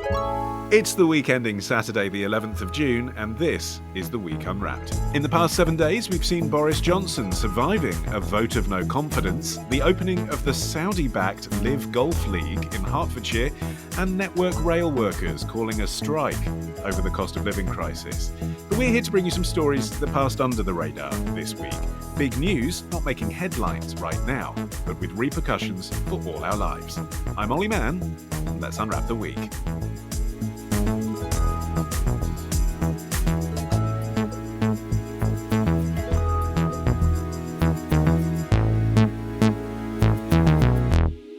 It's the week ending Saturday the 11th of June, and this is The Week Unwrapped. In the past 7 days, we've seen Boris Johnson surviving a vote of no confidence, the opening of the Saudi-backed Live Golf League in Hertfordshire, and network rail workers calling a strike over the cost of living crisis. But we're here to bring you some stories that passed under the radar this week. Big news, not making headlines right now, but with repercussions for all our lives. I'm Olly Mann, and let's unwrap the week.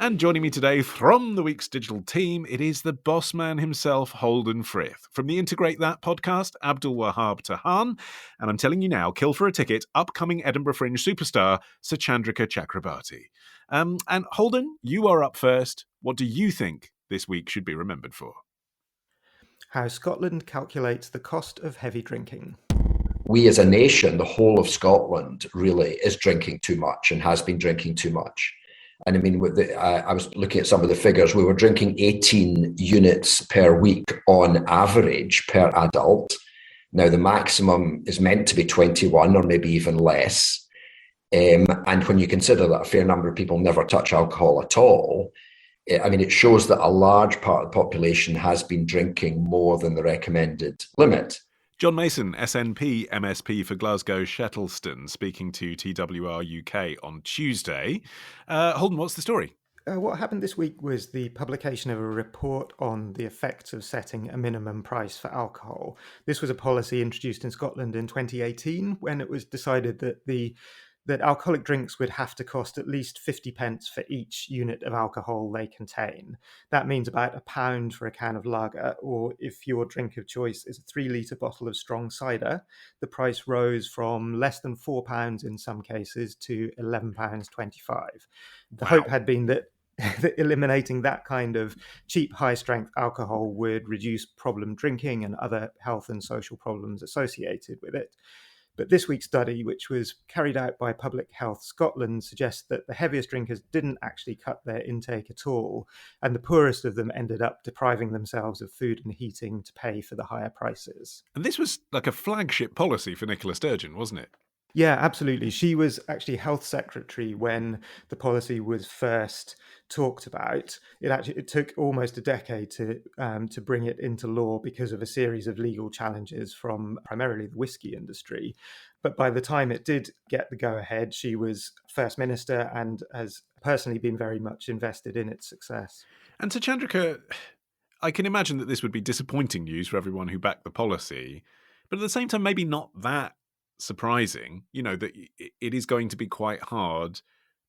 And joining me today from the week's digital team, it is the boss man himself, Holden Frith. From the Integrate That podcast, Abdulwahab Tahhan. And I'm telling you now, kill for a ticket, upcoming Edinburgh Fringe superstar, Suchandrika Chakrabarti. And Holden, you are up first. What do you think this week should be remembered for? How Scotland calculates the cost of heavy drinking. We as a nation, the whole of Scotland really is drinking too much and has been drinking too much. And I mean, I was looking at some of the figures. We were drinking 18 units per week on average per adult. Now, the maximum is meant to be 21 or maybe even less. And when you consider that a fair number of people never touch alcohol at all, I mean, it shows that a large part of the population has been drinking more than the recommended limit. John Mason, SNP MSP for Glasgow Shettleston, speaking to TWR UK on Tuesday. Holden, what's the story? What happened this week was the publication of a report on the effects of setting a minimum price for alcohol. This was a policy introduced in Scotland in 2018 when it was decided that alcoholic drinks would have to cost at least 50 pence for each unit of alcohol they contain. That means about £1 for a can of lager, or if your drink of choice is a 3-litre bottle of strong cider, the price rose from less than £4 in some cases to £11.25. The hope had been that eliminating that kind of cheap, high-strength alcohol would reduce problem drinking and other health and social problems associated with it. But this week's study, which was carried out by Public Health Scotland, suggests that the heaviest drinkers didn't actually cut their intake at all, and the poorest of them ended up depriving themselves of food and heating to pay for the higher prices. And this was like a flagship policy for Nicola Sturgeon, wasn't it? Yeah, absolutely. She was actually health secretary when the policy was first talked about. It took almost a decade to bring it into law because of a series of legal challenges from primarily the whiskey industry. But by the time it did get the go-ahead, she was First Minister and has personally been very much invested in its success. And to Chandrika, I can imagine that this would be disappointing news for everyone who backed the policy, but at the same time, maybe not that surprising, that it is going to be quite hard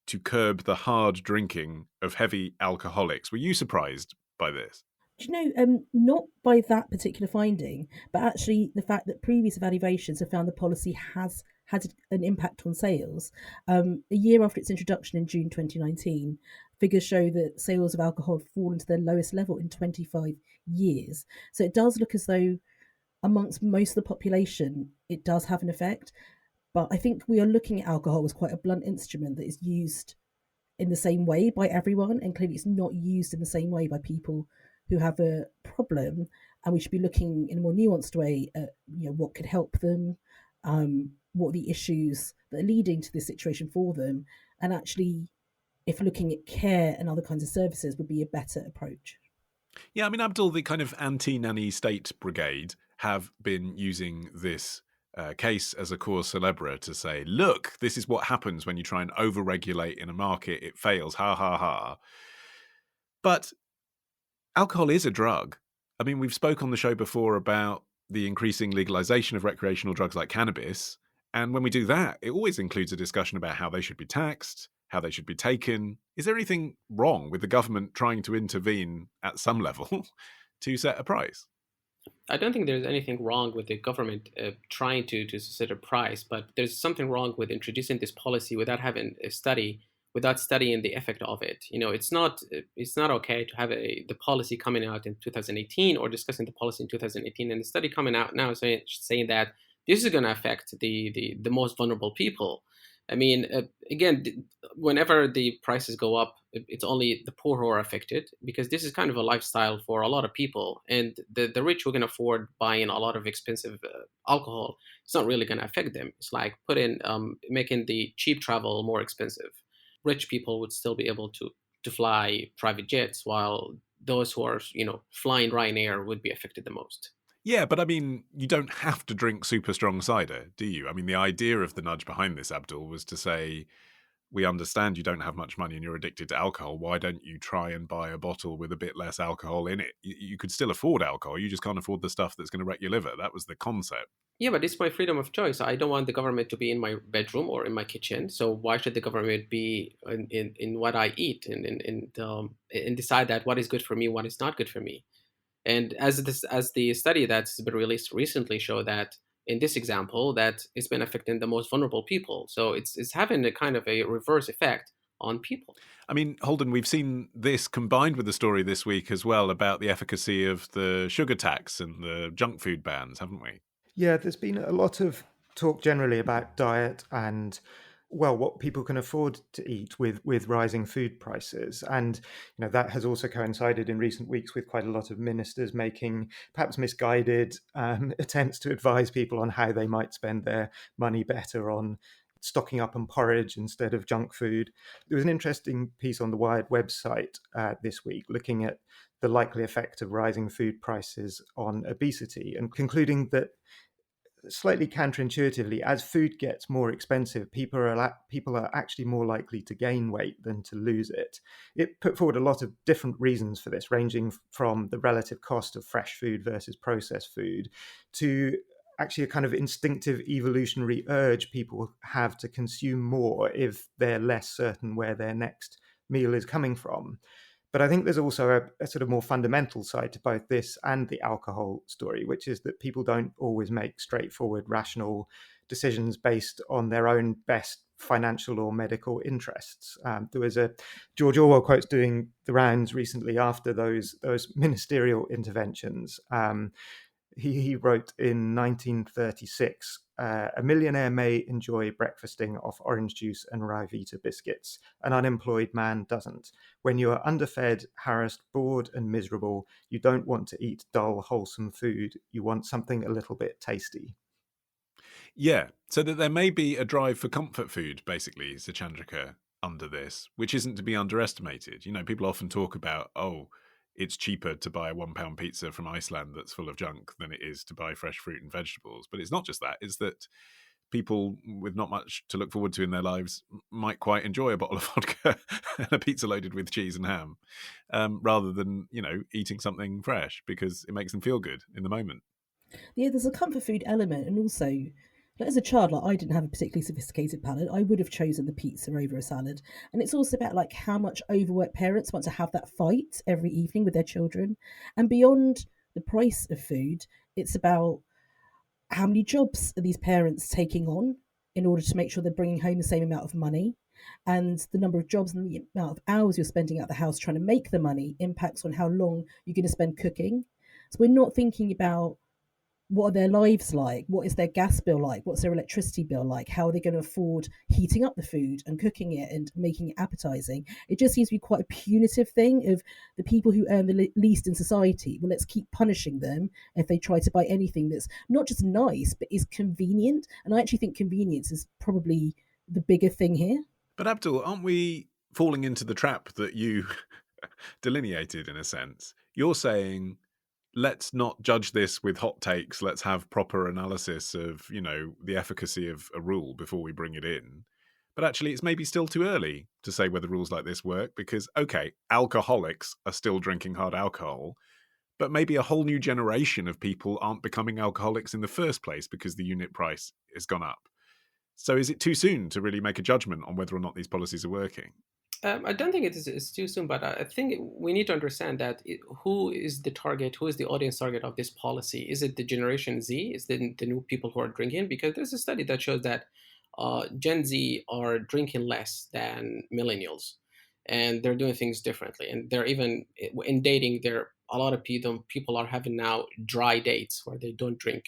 to curb the hard drinking of heavy alcoholics. Were you surprised by this? Do you know, not by that particular finding, but actually the fact that previous evaluations have found the policy has had an impact on sales. A year after its introduction in June 2019, figures show that sales of alcohol have fallen to their lowest level in 25 years. So it does look as though amongst most of the population, it does have an effect. But I think we are looking at alcohol as quite a blunt instrument that is used in the same way by everyone, and clearly it's not used in the same way by people who have a problem. And we should be looking in a more nuanced way at what could help them, what are the issues that are leading to this situation for them, and actually, if looking at care and other kinds of services would be a better approach. Yeah, I mean, Abdul, the kind of anti-nanny state brigade have been using this case as a cause célèbre to say, look, this is what happens when you try and over-regulate in a market. It fails, ha, ha, ha. But alcohol is a drug. I mean, we've spoke on the show before about the increasing legalization of recreational drugs like cannabis. And when we do that, it always includes a discussion about how they should be taxed, how they should be taken. Is there anything wrong with the government trying to intervene at some level to set a price? I don't think there's anything wrong with the government trying to set a price, but there's something wrong with introducing this policy without having a study, without studying the effect of it. It's not okay to have the policy coming out in 2018 or discussing the policy in 2018 and the study coming out now saying that this is going to affect the most vulnerable people. I mean, again, whenever the prices go up, it's only the poor who are affected, because this is kind of a lifestyle for a lot of people. And the rich who can afford buying a lot of expensive alcohol, it's not really going to affect them. It's like making the cheap travel more expensive. Rich people would still be able to fly private jets, while those who are, flying Ryanair would be affected the most. Yeah, but I mean, you don't have to drink super strong cider, do you? I mean, the idea of the nudge behind this, Abdul, was to say, we understand you don't have much money and you're addicted to alcohol. Why don't you try and buy a bottle with a bit less alcohol in it? You could still afford alcohol. You just can't afford the stuff that's going to wreck your liver. That was the concept. Yeah, but it's my freedom of choice. I don't want the government to be in my bedroom or in my kitchen. So why should the government be in what I eat and decide that what is good for me, what is not good for me? And as the study that's been released recently show that in this example that it's been affecting the most vulnerable people. So it's having a kind of a reverse effect on people. I mean, Holden, we've seen this combined with the story this week as well about the efficacy of the sugar tax and the junk food bans, haven't we? Yeah, there's been a lot of talk generally about diet and, well, what people can afford to eat with rising food prices. And, that has also coincided in recent weeks with quite a lot of ministers making perhaps misguided attempts to advise people on how they might spend their money better on stocking up on porridge instead of junk food. There was an interesting piece on the Wired website this week looking at the likely effect of rising food prices on obesity and concluding that, slightly counterintuitively, as food gets more expensive, people are actually more likely to gain weight than to lose it. It put forward a lot of different reasons for this, ranging from the relative cost of fresh food versus processed food to actually a kind of instinctive evolutionary urge people have to consume more if they're less certain where their next meal is coming from. But I think there's also a sort of more fundamental side to both this and the alcohol story, which is that people don't always make straightforward, rational decisions based on their own best financial or medical interests. There was a George Orwell quotes doing the rounds recently after those ministerial interventions. He wrote in 1936, a millionaire may enjoy breakfasting off orange juice and Ryvita biscuits. An unemployed man doesn't. When you are underfed, harassed, bored, and miserable, you don't want to eat dull, wholesome food. You want something a little bit tasty. Yeah, so that there may be a drive for comfort food, basically, Suchandrika, under this, which isn't to be underestimated. People often talk about, it's cheaper to buy a £1 pizza from Iceland that's full of junk than it is to buy fresh fruit and vegetables. But it's not just that, it's that people with not much to look forward to in their lives might quite enjoy a bottle of vodka and a pizza loaded with cheese and ham, rather than, eating something fresh because it makes them feel good in the moment. Yeah, there's a comfort food element, and also, as a child, I didn't have a particularly sophisticated palate. I would have chosen the pizza over a salad, and it's also about how much overworked parents want to have that fight every evening with their children, and beyond the price of food, it's about how many jobs are these parents taking on in order to make sure they're bringing home the same amount of money, and the number of jobs and the amount of hours you're spending out the house trying to make the money impacts on how long you're going to spend cooking. So we're not thinking about what are their lives like? What is their gas bill like? What's their electricity bill like? How are they going to afford heating up the food and cooking it and making it appetizing? It just seems to be quite a punitive thing of the people who earn the least in society. Well, let's keep punishing them if they try to buy anything that's not just nice, but is convenient. And I actually think convenience is probably the bigger thing here. But Abdul, aren't we falling into the trap that you delineated in a sense? You're saying, let's not judge this with hot takes. Let's have proper analysis of, the efficacy of a rule before we bring it in. But actually, it's maybe still too early to say whether rules like this work because, okay, alcoholics are still drinking hard alcohol, but maybe a whole new generation of people aren't becoming alcoholics in the first place because the unit price has gone up. So is it too soon to really make a judgment on whether or not these policies are working? I don't think it's too soon, but I think we need to understand that who is the target, who is the audience target of this policy? Is it the Generation Z? Is it the new people who are drinking? Because there's a study that shows that Gen Z are drinking less than millennials, and they're doing things differently. And they're even in dating. A lot of people are having now dry dates where they don't drink.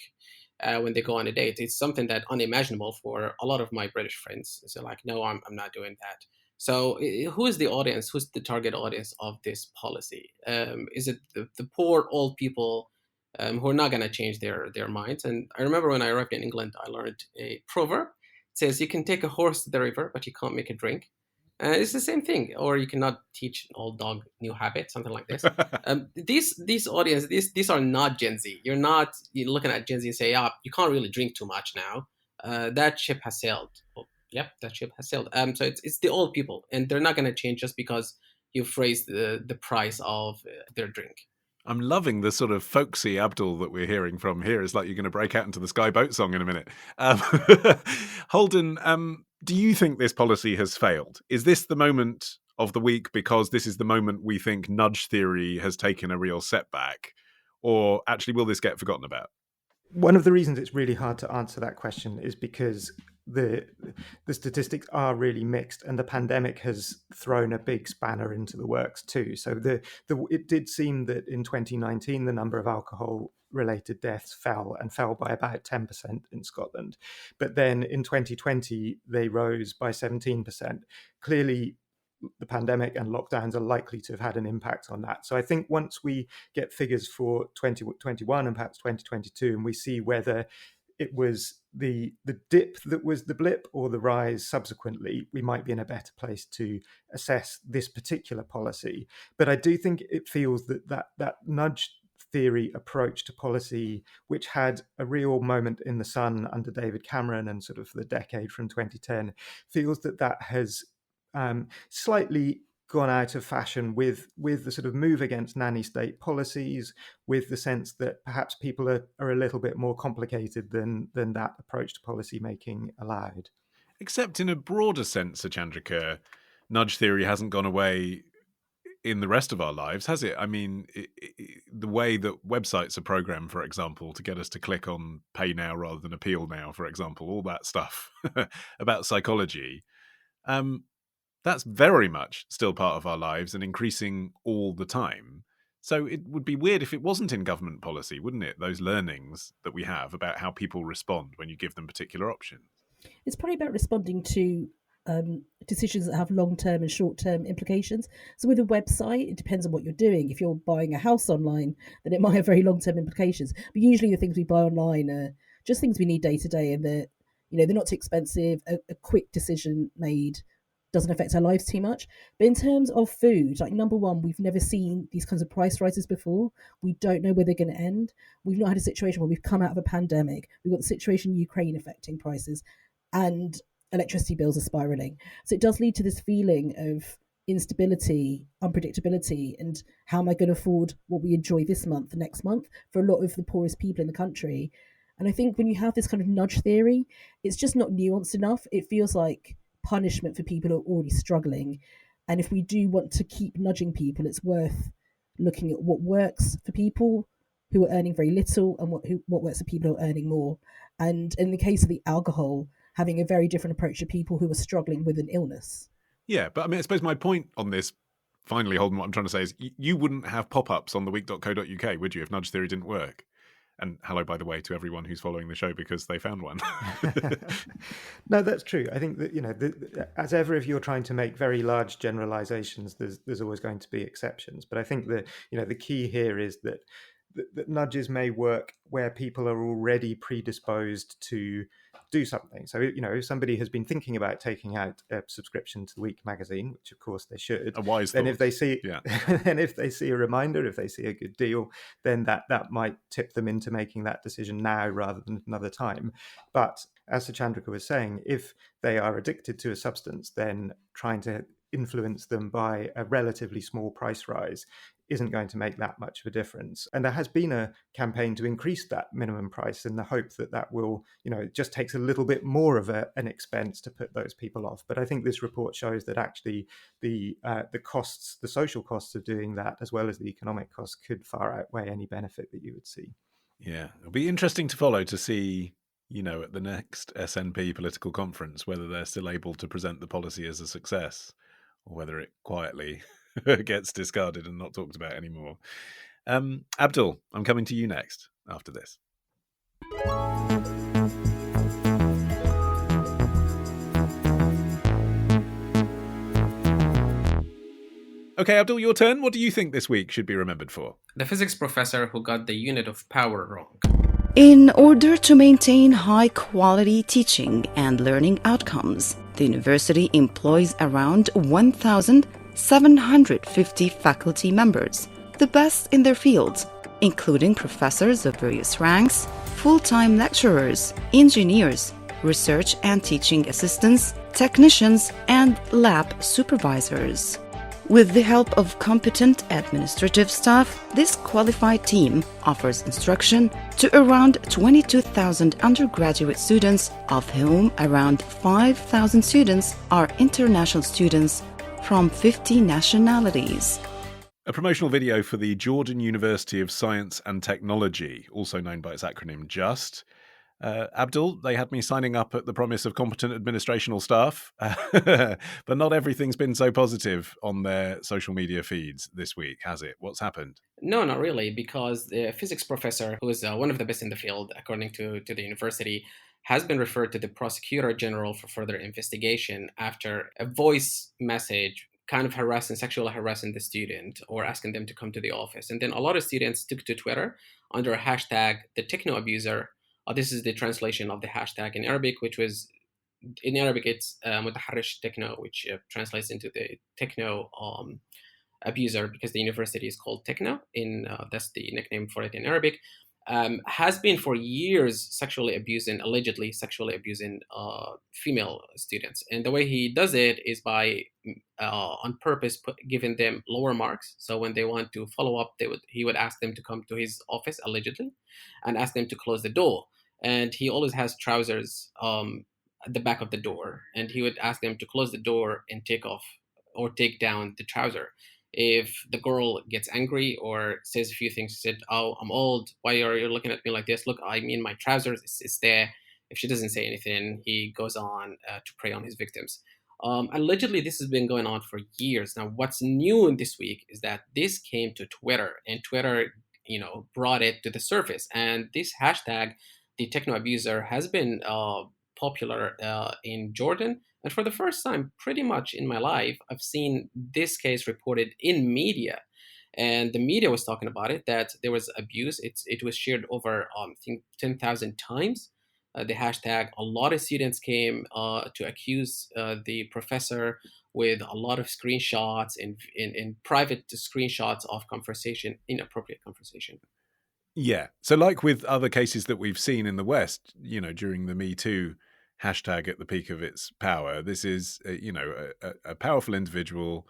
when they go on a date. It's something that unimaginable for a lot of my British friends. So like, no, I'm not doing that. So who is the audience? Who's the target audience of this policy? Is it the poor old people who are not going to change their minds? And I remember when I arrived in England, I learned a proverb. It says, you can take a horse to the river, but you can't make it drink. It's the same thing. Or you cannot teach an old dog new habits, something like this. These audience, these are not Gen Z. You're looking at Gen Z and say, you can't really drink too much now. That ship has sailed. Well, yep, that ship has sailed. So it's the old people, and they're not going to change just because you've raised the price of their drink. I'm loving the sort of folksy Abdul that we're hearing from here. It's like you're going to break out into the Sky Boat song in a minute. Holden, do you think this policy has failed? Is this the moment of the week because this is the moment we think nudge theory has taken a real setback? Or actually, will this get forgotten about? One of the reasons it's really hard to answer that question is because the statistics are really mixed, and the pandemic has thrown a big spanner into the works too. So it did seem that in 2019 the number of alcohol related deaths fell by about 10% in Scotland, but then in 2020 they rose by 17%. Clearly the pandemic and lockdowns are likely to have had an impact on that. So I think once we get figures for 2021 and perhaps 2022, and we see whether it was the dip that was the blip or the rise subsequently, we might be in a better place to assess this particular policy. But I do think it feels that nudge theory approach to policy, which had a real moment in the sun under David Cameron and sort of the decade from 2010, feels that has slightly gone out of fashion with the sort of move against nanny state policies, with the sense that perhaps people are a little bit more complicated than that approach to policy making allowed. Except in a broader sense, Suchandrika, nudge theory hasn't gone away in the rest of our lives, has it? I mean, the way that websites are programmed, for example, to get us to click on pay now rather than appeal now, for example, all that stuff about psychology, that's very much still part of our lives and increasing all the time. So it would be weird if it wasn't in government policy, wouldn't it? Those learnings that we have about how people respond when you give them particular options. It's probably about responding to decisions that have long-term and short-term implications. So with a website, it depends on what you're doing. If you're buying a house online, then it might have very long-term implications. But usually the things we buy online are just things we need day to day, and they're not too expensive. A quick decision made doesn't affect our lives too much. But in terms of food, like, number one, we've never seen these kinds of price rises before. We don't know where they're going to end. We've not had a situation where we've come out of a pandemic. We've got the situation in Ukraine affecting prices, and electricity bills are spiraling. So it does lead to this feeling of instability, unpredictability, and how am I going to afford what we enjoy this month, next month, for a lot of the poorest people in the country. And I think when you have this kind of nudge theory, it's just not nuanced enough. It feels like punishment for people who are already struggling. And if we do want to keep nudging people, it's worth looking at what works for people who are earning very little and what works for people who are earning more. And in the case of the alcohol, having a very different approach to people who are struggling with an illness. Yeah, but I mean, I suppose my point on this, finally, Holden, what I'm trying to say is you wouldn't have pop-ups on theweek.co.uk, would you, if nudge theory didn't work? And hello, by the way, to everyone who's following the show because they found one. No, that's true. I think that, as ever, if you're trying to make very large generalizations, there's always going to be exceptions. But I think that, the key here is that nudges may work where people are already predisposed to do something. So, if somebody has been thinking about taking out a subscription to the Week magazine, which of course they should, a wise then thought. if they see, yeah. and if they see a reminder, if they see a good deal, then that might tip them into making that decision now rather than another time. But as Suchandrika was saying, if they are addicted to a substance, then trying to influence them by a relatively small price rise isn't going to make that much of a difference. And there has been a campaign to increase that minimum price in the hope that will, it just takes a little bit more of an expense to put those people off. But I think this report shows that actually the costs, the social costs of doing that, as well as the economic costs, could far outweigh any benefit that you would see. Yeah, it'll be interesting to follow to see, at the next SNP political conference, whether they're still able to present the policy as a success or whether it quietly gets discarded and not talked about anymore. Abdul, I'm coming to you next after this. Okay, Abdul, your turn. What do you think this week should be remembered for? The physics professor who got the unit of power wrong. In order to maintain high-quality teaching and learning outcomes, the university employs around 1,750 faculty members, the best in their fields, including professors of various ranks, full-time lecturers, engineers, research and teaching assistants, technicians, and lab supervisors. With the help of competent administrative staff, this qualified team offers instruction to around 22,000 undergraduate students, of whom around 5,000 students are international students from 50 nationalities. A promotional video for the Jordan University of Science and Technology, also known by its acronym JUST. Abdul, they had me signing up at the promise of competent administrational staff, but not everything's been so positive on their social media feeds this week, has it? What's happened? No, not really, because the physics professor, who is one of the best in the field, according to the university, has been referred to the prosecutor general for further investigation after a voice message kind of sexually harassing the student or asking them to come to the office. And then a lot of students took to Twitter under a hashtag, the techno abuser. This is the translation of the hashtag in Arabic, which was, in Arabic, it's mutaharrish techno, which translates into the techno abuser, because the university is called Techno, that's the nickname for it in Arabic, has been for years allegedly sexually abusing female students. And the way he does it is by on purpose giving them lower marks. So when they want to follow up, he would ask them to come to his office, allegedly, and ask them to close the door. And he always has trousers at the back of the door, and he would ask them to close the door and take off or take down the trouser. If the girl gets angry or says a few things, said, "Oh, I'm old. Why are you looking at me like this? Look, I mean, my trousers is there." If she doesn't say anything, he goes on to prey on his victims. Allegedly, this has been going on for years. Now, what's new in this week is that this came to Twitter, and Twitter, brought it to the surface. And this hashtag, the techno abuser, has been popular in Jordan. And for the first time, pretty much in my life, I've seen this case reported in media. And the media was talking about it, that there was abuse. It was shared over, I think, 10,000 times. The hashtag, a lot of students came to accuse the professor with a lot of screenshots and private screenshots of inappropriate conversation. Yeah. So like with other cases that we've seen in the West, during the Me Too hashtag at the peak of its power, this is, a powerful individual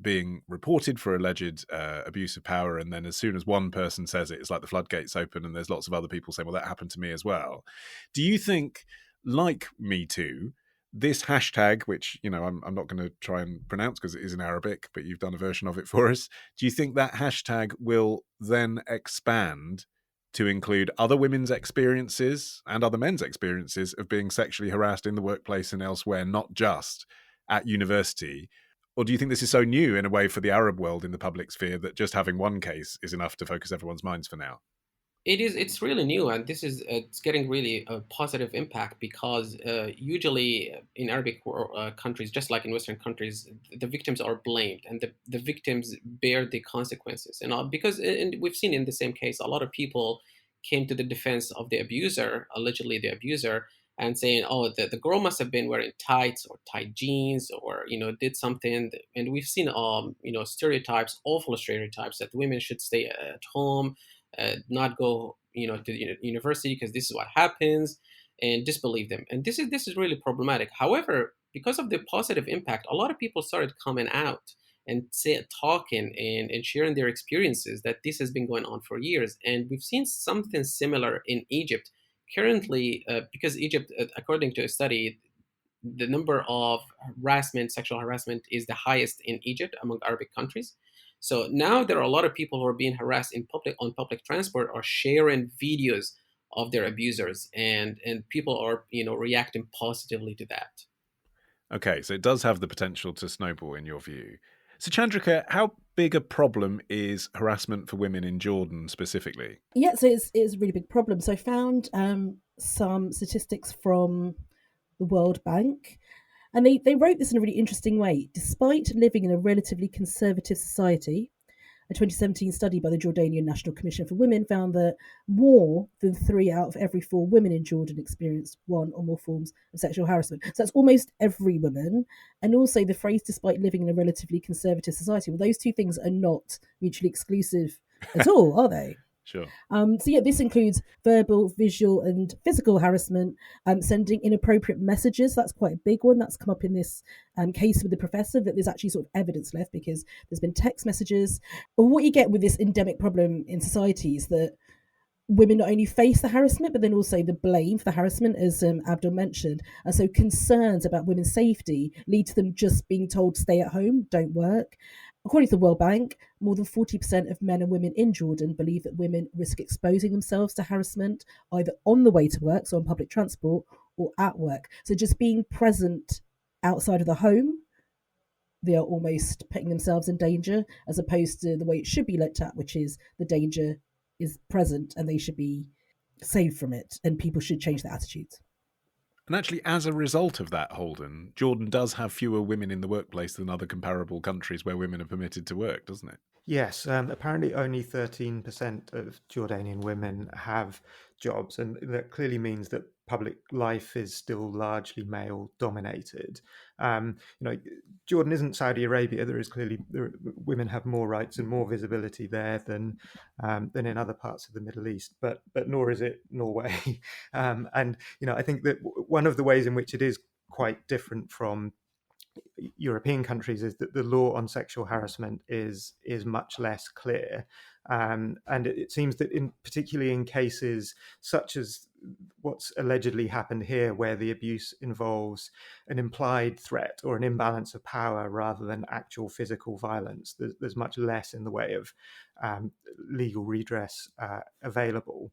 being reported for alleged abuse of power. And then as soon as one person says it, it's like the floodgates open and there's lots of other people saying, well, that happened to me as well. Do you think, like Me Too, this hashtag, which, I'm not going to try and pronounce because it is in Arabic, but you've done a version of it for us. Do you think that hashtag will then expand to include other women's experiences and other men's experiences of being sexually harassed in the workplace and elsewhere, not just at university? Or do you think this is so new in a way for the Arab world in the public sphere that just having one case is enough to focus everyone's minds for now? It's really new, and it's getting really a positive impact, because usually in Arabic countries, just like in Western countries, the victims are blamed and the victims bear the consequences. And we've seen in the same case, a lot of people came to the defense of the abuser, allegedly the abuser, and saying, "Oh, the girl must have been wearing tights or tight jeans, or did something." And we've seen stereotypes, awful stereotypes, that women should stay at home, not go to the university because this is what happens, and disbelieve them. And this is really problematic. However, because of the positive impact, a lot of people started coming out and talking and sharing their experiences, that this has been going on for years. And we've seen something similar in Egypt currently, because Egypt, according to a study, the number of sexual harassment is the highest in Egypt among Arabic countries. So now there are a lot of people who are being harassed on public transport, are sharing videos of their abusers, and people are reacting positively to that. Okay, so it does have the potential to snowball in your view. So Chandrika, how big a problem is harassment for women in Jordan specifically? Yeah, so it's a really big problem. So I found some statistics from the World Bank, and they wrote this in a really interesting way. Despite living in a relatively conservative society, a 2017 study by the Jordanian National Commission for Women found that more than 3 out of every 4 women in Jordan experienced one or more forms of sexual harassment. So that's almost every woman. And also the phrase, despite living in a relatively conservative society, well, those two things are not mutually exclusive at all, are they? Sure. So yeah, this includes verbal, visual, and physical harassment, sending inappropriate messages. That's quite a big one. That's come up in this case with the professor, that there's actually sort of evidence left because there's been text messages. But what you get with this endemic problem in society is that women not only face the harassment, but then also the blame for the harassment, as Abdul mentioned. And so concerns about women's safety lead to them just being told, stay at home, don't work. According to the World Bank, more than 40% of men and women in Jordan believe that women risk exposing themselves to harassment either on the way to work, so on public transport, or at work. So just being present outside of the home, they are almost putting themselves in danger, as opposed to the way it should be looked at, which is the danger is present and they should be saved from it, and people should change their attitudes. And actually, as a result of that, Holden, Jordan does have fewer women in the workplace than other comparable countries where women are permitted to work, doesn't it? Yes, apparently only 13% of Jordanian women have jobs, and that clearly means that public life is still largely male dominated. Jordan isn't Saudi Arabia. Women have more rights and more visibility there than in other parts of the Middle East, but nor is it Norway. I think that one of the ways in which it is quite different from European countries is that the law on sexual harassment is much less clear, and it seems that particularly in cases such as what's allegedly happened here, where the abuse involves an implied threat or an imbalance of power rather than actual physical violence, there's much less in the way of legal redress available.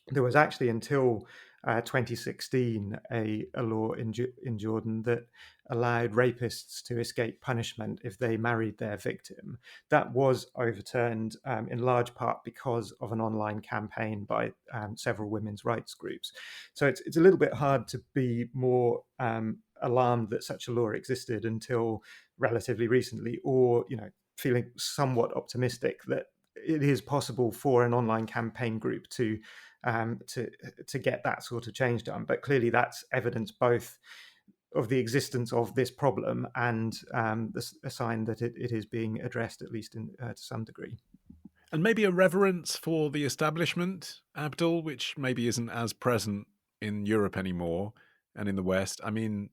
There was actually until 2016 a law in Jordan that allowed rapists to escape punishment if they married their victim. That was overturned in large part because of an online campaign by several women's rights groups. So it's a little bit hard to be more alarmed that such a law existed until relatively recently, or feeling somewhat optimistic that it is possible for an online campaign group to get that sort of change done. But clearly that's evidence both of the existence of this problem and a sign that it is being addressed, at least to some degree. And maybe a reverence for the establishment, Abdul, which maybe isn't as present in Europe anymore and in the West. I mean,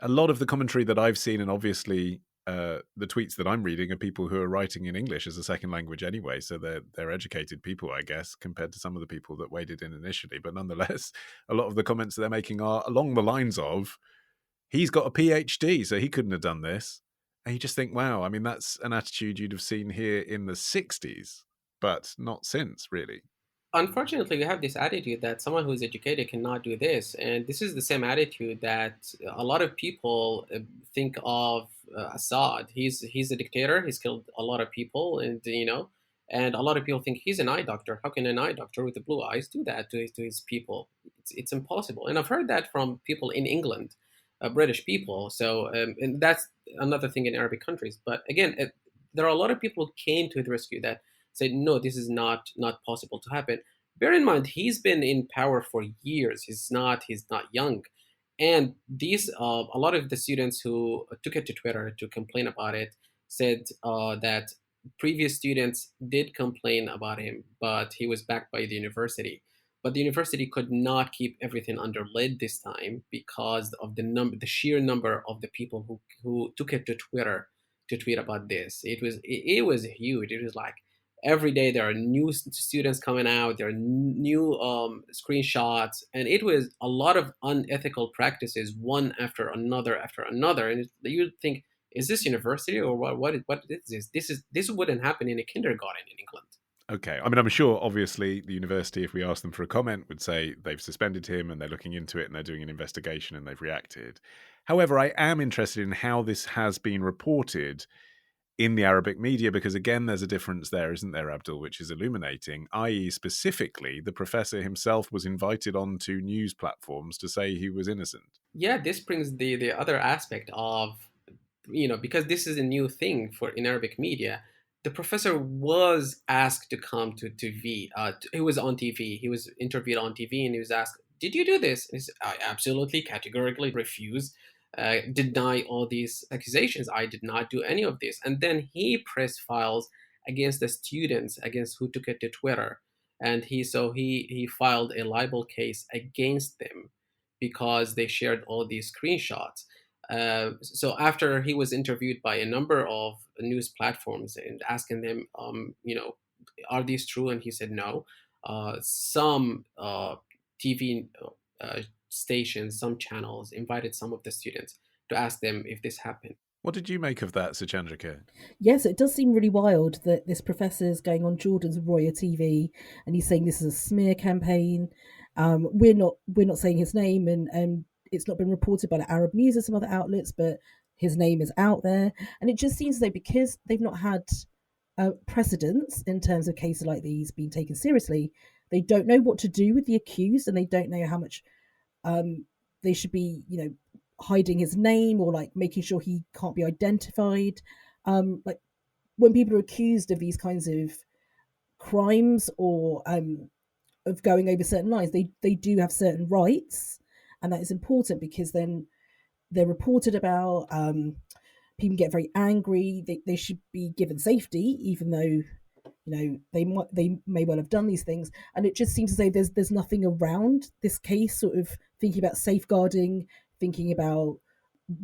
a lot of the commentary that I've seen, and obviously the tweets that I'm reading, are people who are writing in English as a second language anyway, so they're educated people, I guess, compared to some of the people that waded in initially. But nonetheless, a lot of the comments that they're making are along the lines of, he's got a PhD, so he couldn't have done this. And you just think, wow, I mean, that's an attitude you'd have seen here in the 60s, but not since, really. Unfortunately, we have this attitude that someone who's educated cannot do this. And this is the same attitude that a lot of people think of Assad. He's a dictator. He's killed a lot of people, and a lot of people think he's an eye doctor. How can an eye doctor with the blue eyes do that to his people? It's impossible. And I've heard that from people in England, British people. So, and that's another thing in Arabic countries. But again, there are a lot of people who came to his rescue that said, no, this is not possible to happen. Bear in mind, he's been in power for years. He's not young. And these a lot of the students who took it to Twitter to complain about it said that previous students did complain about him, but he was backed by the university. But the university could not keep everything under lid this time because of the sheer number of the people who took it to Twitter to tweet about this. It was huge. It was like every day there are new students coming out, there are new screenshots, and it was a lot of unethical practices, one after another. And you'd think, is this university or what is this? This wouldn't happen in a kindergarten in England. Okay. I mean, I'm sure, obviously, the university, if we asked them for a comment, would say they've suspended him and they're looking into it and they're doing an investigation and they've reacted. However, I am interested in how this has been reported in the Arabic media, because again, there's a difference there, isn't there, Abdul, which is illuminating, i.e. specifically, the professor himself was invited onto news platforms to say he was innocent. Yeah, this brings the other aspect of, because this is a new thing in Arabic media. The professor was asked to come to TV. He was on TV. He was interviewed on TV, and he was asked, "Did you do this?" And he said, "I absolutely, categorically refuse, deny all these accusations. I did not do any of this." And then he pressed files against the students, against who took it to Twitter, and he filed a libel case against them because they shared all these screenshots. So after he was interviewed by a number of news platforms and asking them, are these true? And he said no. Some TV stations, some channels invited some of the students to ask them if this happened. What did you make of that, Suchandrika? Yes, it does seem really wild that this professor is going on Jordan's Roya TV and he's saying this is a smear campaign. We're not saying his name, and it's not been reported by the Arab News or some other outlets, but his name is out there, and it just seems as though because they've not had precedents in terms of cases like these being taken seriously, they don't know what to do with the accused, and they don't know how much they should be, hiding his name or like making sure he can't be identified. Like when people are accused of these kinds of crimes or of going over certain lines, they do have certain rights, and that is important because then they're reported about. People get very angry. They should be given safety, even though they may well have done these things. And it just seems as though there's nothing around this case, sort of thinking about safeguarding, thinking about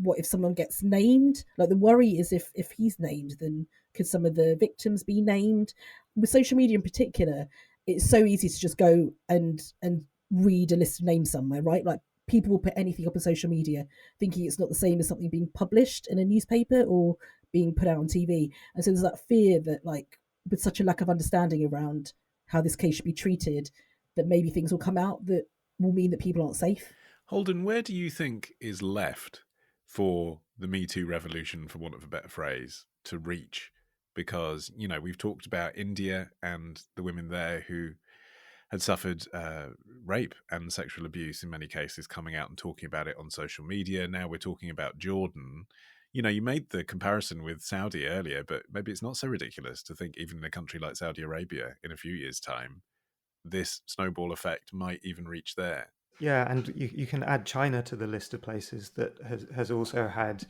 what if someone gets named. Like the worry is if he's named, then could some of the victims be named? With social media in particular, it's so easy to just go and read a list of names somewhere, right? Like people will put anything up on social media thinking it's not the same as something being published in a newspaper or being put out on TV. And so there's that fear that, like, with such a lack of understanding around how this case should be treated, that maybe things will come out that will mean that people aren't safe. Holden, where do you think is left for the Me Too revolution, for want of a better phrase, to reach? Because, we've talked about India and the women there who had suffered rape and sexual abuse in many cases, coming out and talking about it on social media. Now we're talking about Jordan. You made the comparison with Saudi earlier, but maybe it's not so ridiculous to think even in a country like Saudi Arabia in a few years' time, this snowball effect might even reach there. Yeah, and you can add China to the list of places that has also had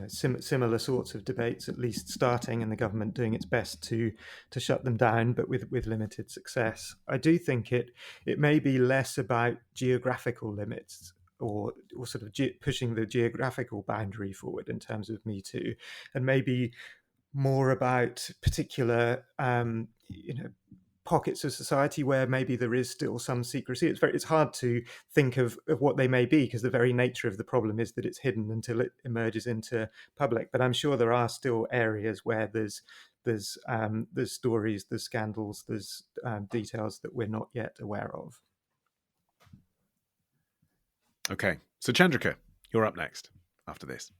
similar sorts of debates, at least starting, and the government doing its best to shut them down, but with limited success. I do think it may be less about geographical limits or sort of pushing the geographical boundary forward in terms of Me Too, and maybe more about particular pockets of society where maybe there is still some secrecy. It's hard to think of what they may be because the very nature of the problem is that it's hidden until it emerges into public. But I'm sure there are still areas where there's stories, there's scandals, there's details that we're not yet aware of. Okay, so Chandrika, you're up next after this.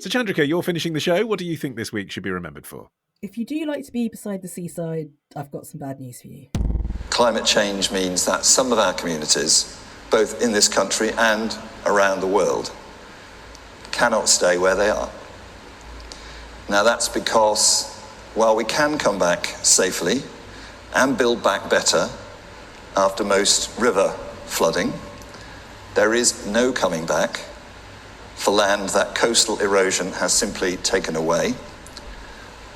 So Chandrika, you're finishing the show. What do you think this week should be remembered for? If you do like to be beside the seaside, I've got some bad news for you. Climate change means that some of our communities, both in this country and around the world, cannot stay where they are. Now that's because while we can come back safely and build back better after most river flooding, there is no coming back for land that coastal erosion has simply taken away,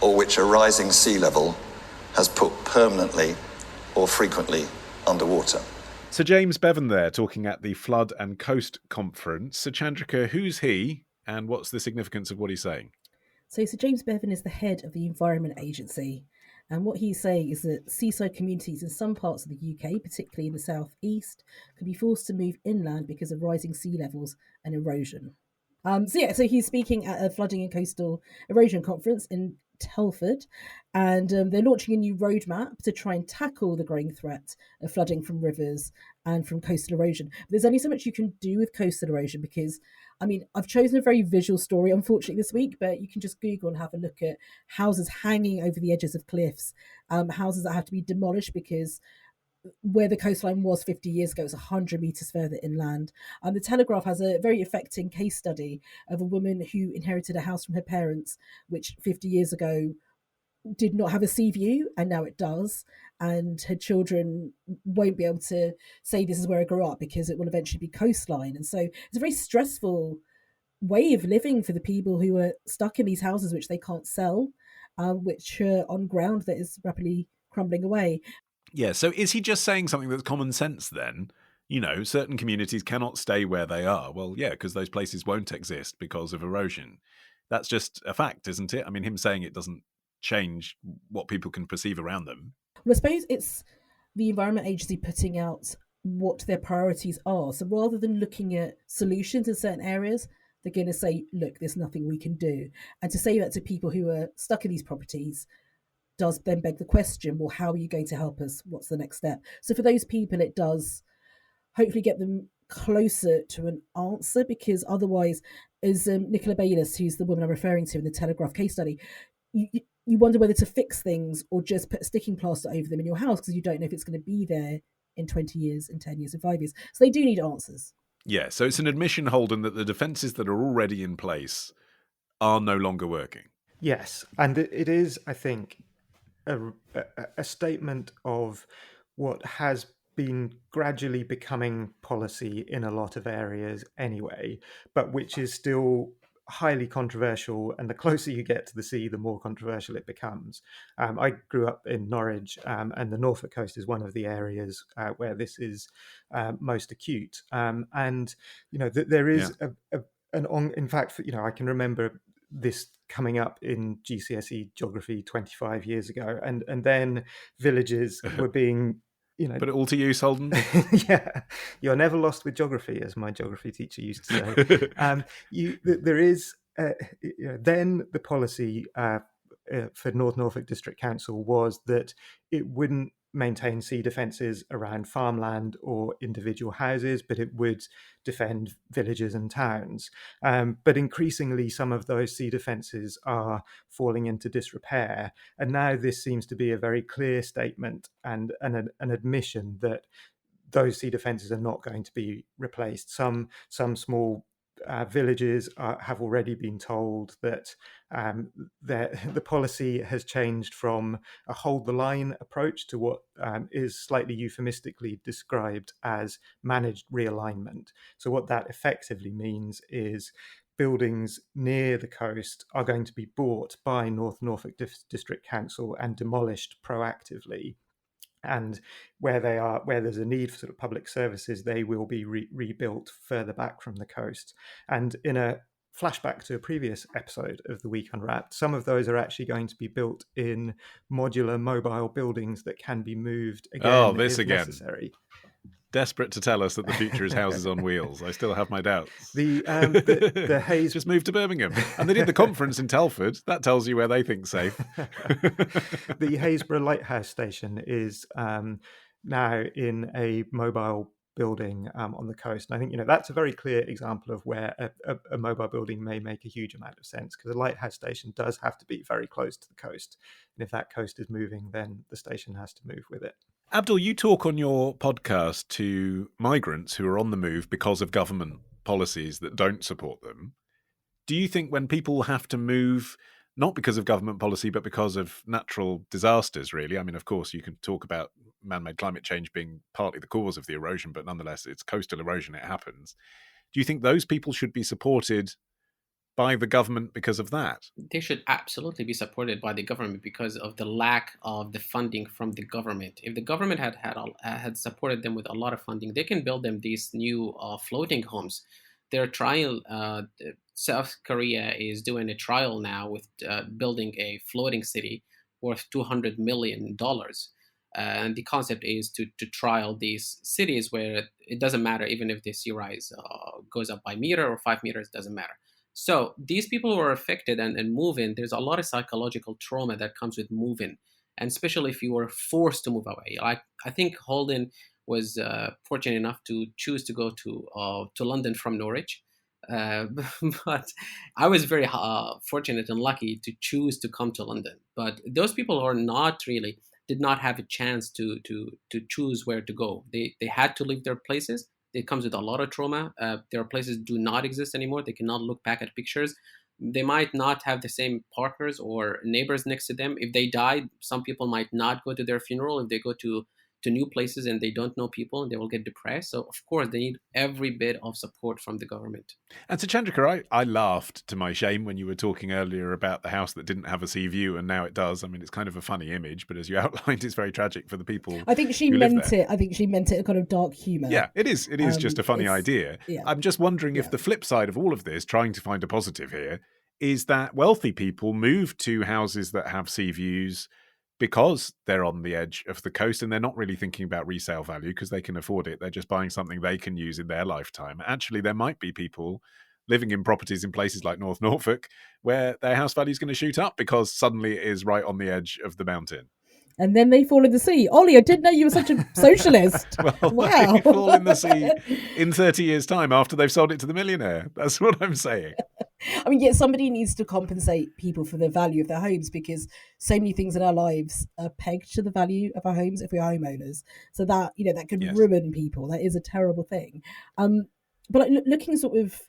or which a rising sea level has put permanently or frequently underwater. Sir James Bevan there, talking at the Flood and Coast Conference. Sir Chandrika, who's he, and what's the significance of what he's saying? So Sir James Bevan is the head of the Environment Agency, and what he's saying is that seaside communities in some parts of the UK, particularly in the southeast, could be forced to move inland because of rising sea levels and erosion. So he's speaking at a flooding and coastal erosion conference in Telford, and they're launching a new roadmap to try and tackle the growing threat of flooding from rivers and from coastal erosion. But there's only so much you can do with coastal erosion because, I mean, I've chosen a very visual story, unfortunately, this week, but you can just Google and have a look at houses hanging over the edges of cliffs, houses that have to be demolished because where the coastline was 50 years ago, it's 100 metres further inland. The Telegraph has a very affecting case study of a woman who inherited a house from her parents, which 50 years ago did not have a sea view, and now it does. And her children won't be able to say this is where I grew up because it will eventually be coastline. And so it's a very stressful way of living for the people who are stuck in these houses, which they can't sell, which are on ground that is rapidly crumbling away. Yeah, so is he just saying something that's common sense then? You know, certain communities cannot stay where they are. Well, yeah, because those places won't exist because of erosion. That's just a fact, isn't it? I mean, him saying it doesn't change what people can perceive around them. Well, I suppose it's the Environment Agency putting out what their priorities are. So rather than looking at solutions in certain areas, they're going to say, look, there's nothing we can do. And to say that to people who are stuck in these properties does then beg the question, well, how are you going to help us? What's the next step? So for those people, it does hopefully get them closer to an answer, because otherwise, as Nicola Bayliss, who's the woman I'm referring to in the Telegraph case study, you wonder whether to fix things or just put a sticking plaster over them in your house because you don't know if it's going to be there in 20 years, in 10 years, in 5 years. So they do need answers. Yeah, so it's an admission, Holden, that the defences that are already in place are no longer working. Yes, and it is, I think, a statement of what has been gradually becoming policy in a lot of areas anyway, but which is still highly controversial, and the closer you get to the sea, the more controversial it becomes. I grew up in Norwich, and the Norfolk coast is one of the areas where this is most acute. And you know, there is in fact, you know, I can remember this coming up in GCSE geography 25 years ago, and then villages were being, you know, put it all to use, Holden. Yeah, you're never lost with geography, as my geography teacher used to say. There is then the policy for North Norfolk District Council was that it wouldn't maintain sea defences around farmland or individual houses, but it would defend villages and towns. But increasingly, some of those sea defences are falling into disrepair. And now this seems to be a very clear statement and an admission that those sea defences are not going to be replaced. Some small villages have already been told that the policy has changed from a hold the line approach to what is slightly euphemistically described as managed realignment. So what that effectively means is buildings near the coast are going to be bought by North Norfolk District Council and demolished proactively. And where there's a need for sort of public services, they will be rebuilt further back from the coast. And in a flashback to a previous episode of The Week Unwrapped, some of those are actually going to be built in modular mobile buildings that can be moved again if necessary. Desperate to tell us that the future is houses on wheels. I still have my doubts. The Hayes just moved to Birmingham, and they did the conference in Telford. That tells you where they think safe. The Haysborough Lighthouse Station is now in a mobile building on the coast, and I think, you know, that's a very clear example of where a mobile building may make a huge amount of sense, because a lighthouse station does have to be very close to the coast, and if that coast is moving, then the station has to move with it. Abdul, you talk on your podcast to migrants who are on the move because of government policies that don't support them. Do you think when people have to move, not because of government policy, but because of natural disasters, really? I mean, of course, you can talk about man-made climate change being partly the cause of the erosion, but nonetheless, it's coastal erosion, it happens. Do you think those people should be supported by the government because of that? They should absolutely be supported by the government because of the lack of the funding from the government. If the government had supported them with a lot of funding, they can build them these new floating homes. Their trial, South Korea is doing a trial now with building a floating city worth $200 million. And the concept is to trial these cities where it doesn't matter, even if the sea rise goes up by a meter or 5 meters, doesn't matter. So these people who are affected and move in, there's a lot of psychological trauma that comes with moving, and especially if you were forced to move away. I think Holden was fortunate enough to choose to go to London from Norwich, uh, but I was very fortunate and lucky to choose to come to London. But those people who are not really did not have a chance to choose where to go. They had to leave their places. It comes with a lot of trauma. There are places do not exist anymore. They cannot look back at pictures. They might not have the same partners or neighbors next to them. If they died, some people might not go to their funeral. If they go to new places and they don't know people, they will get depressed. So of course they need every bit of support from the government. And Suchandrika, I laughed to my shame when you were talking earlier about the house that didn't have a sea view and now it does. I mean, it's kind of a funny image, but as you outlined, it's very tragic for the people. I think she meant it. I think she meant it a kind of dark humour. Yeah, it is. It is just a funny idea. Yeah. I'm just wondering if the flip side of all of this, trying to find a positive here, is that wealthy people move to houses that have sea views because they're on the edge of the coast and they're not really thinking about resale value because they can afford it. They're just buying something they can use in their lifetime. Actually, there might be people living in properties in places like North Norfolk where their house value is going to shoot up because suddenly it is right on the edge of the mountain. And then they fall in the sea. Ollie, I didn't know you were such a socialist. Well, wow. They fall in the sea in 30 years' time after they've sold it to the millionaire. That's what I'm saying. I mean, somebody needs to compensate people for the value of their homes because so many things in our lives are pegged to the value of our homes if we're homeowners. So that, that could ruin people. That is a terrible thing. But looking sort of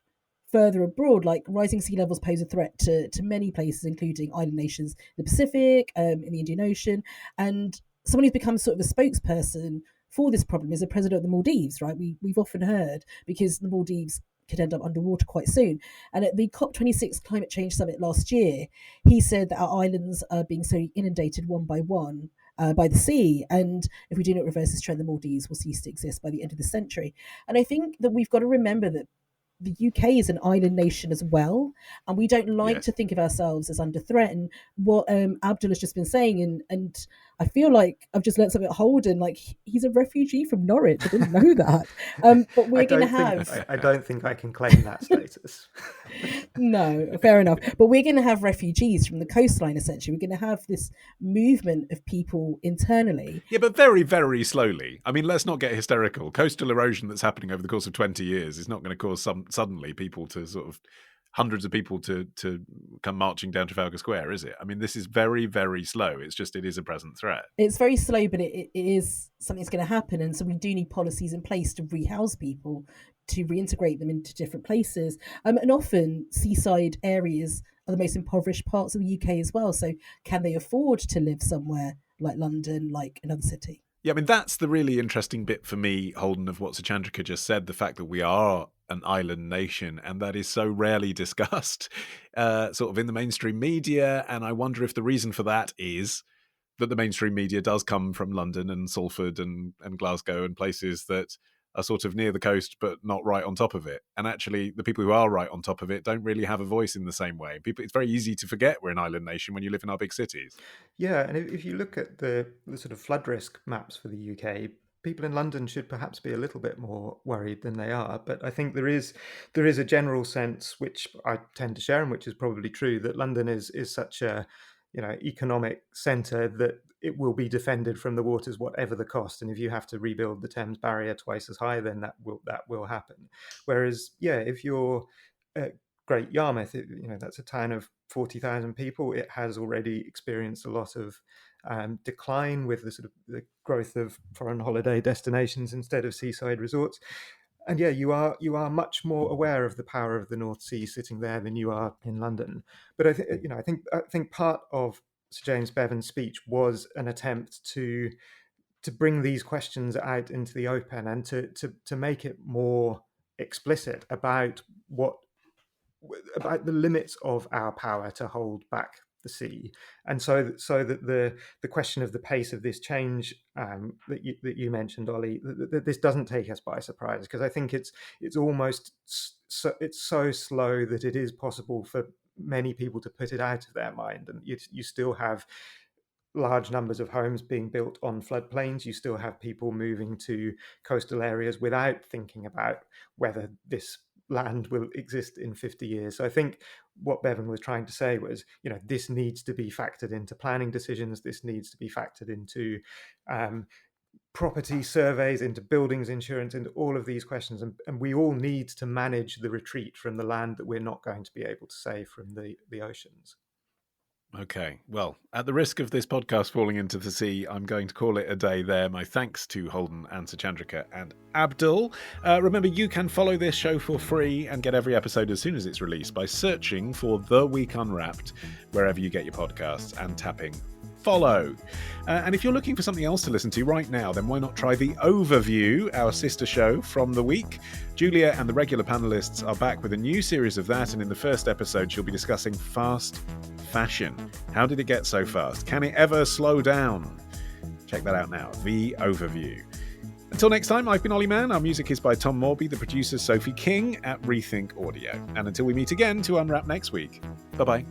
further abroad, like rising sea levels pose a threat to many places, including island nations, the Pacific, in the Indian Ocean. And someone who's become sort of a spokesperson for this problem is the president of the Maldives, right? We've often heard because the Maldives could end up underwater quite soon. And at the COP26 Climate Change Summit last year, he said that our islands are being slowly inundated one by one by the sea. And if we do not reverse this trend, the Maldives will cease to exist by the end of the century. And I think that we've got to remember that the UK is an island nation as well, and we don't like to think of ourselves as under threat. And what Abdul has just been saying, and I feel like I've just learned something at Holden. Like he's a refugee from Norwich. I didn't know that. But we're going to have. I don't think I can claim that status. No, fair enough. But we're going to have refugees from the coastline. Essentially, we're going to have this movement of people internally. Yeah, but very, very slowly. I mean, let's not get hysterical. Coastal erosion that's happening over the course of 20 years is not going to cause suddenly people to sort of hundreds of people to come marching down Trafalgar Square, is it? I mean, this is very, very slow. It's just, it is a present threat. It's very slow, but it is something that's going to happen. And so we do need policies in place to rehouse people, to reintegrate them into different places. And often seaside areas are the most impoverished parts of the UK as well. So can they afford to live somewhere like London, like another city? Yeah, I mean, that's the really interesting bit for me, Holden, of what Suchandrika just said, the fact that we are an island nation, and that is so rarely discussed sort of in the mainstream media. And I wonder if the reason for that is that the mainstream media does come from London and Salford and Glasgow and places that are sort of near the coast but not right on top of it. And actually, the people who are right on top of it don't really have a voice in the same way. It's very easy to forget we're an island nation when you live in our big cities. Yeah, and if you look at the sort of flood risk maps for the UK, people in London should perhaps be a little bit more worried than they are. But I think there is a general sense, which I tend to share and which is probably true, that London is such a economic centre that it will be defended from the waters whatever the cost. And if you have to rebuild the Thames barrier twice as high, then that will happen. Whereas, if you're Great Yarmouth, that's a town of 40,000 people. It has already experienced a lot of decline with the sort of the growth of foreign holiday destinations instead of seaside resorts. And you are much more aware of the power of the North Sea sitting there than you are in London. But I think part of Sir James Bevan's speech was an attempt to bring these questions out into the open and to make it more explicit about the limits of our power to hold back the sea, and so that the question of the pace of this change that you mentioned, Ollie, that this doesn't take us by surprise, because I think it's almost so slow that it is possible for many people to put it out of their mind, and you still have large numbers of homes being built on floodplains. You still have people moving to coastal areas without thinking about whether this land will exist in 50 years. So I think what Bevan was trying to say was, this needs to be factored into planning decisions. This needs to be factored into property surveys, into buildings insurance, into all of these questions. And we all need to manage the retreat from the land that we're not going to be able to save from the oceans. Okay, well, at the risk of this podcast falling into the sea, I'm going to call it a day there. My thanks to Holden and Suchandrika and Abdul. Remember, you can follow this show for free and get every episode as soon as it's released by searching for The Week Unwrapped wherever you get your podcasts and tapping follow. And if you're looking for something else to listen to right now, then why not try The Overview, our sister show from the week? Julia and the regular panelists are back with a new series of that, and in the first episode she'll be discussing fast fashion. How did it get so fast? Can it ever slow down? Check that out now, The Overview. Until next time, I've been Olly Mann. Our music is by Tom Morby, the producer Sophie King at Rethink Audio. And until we meet again to unwrap next week, bye-bye.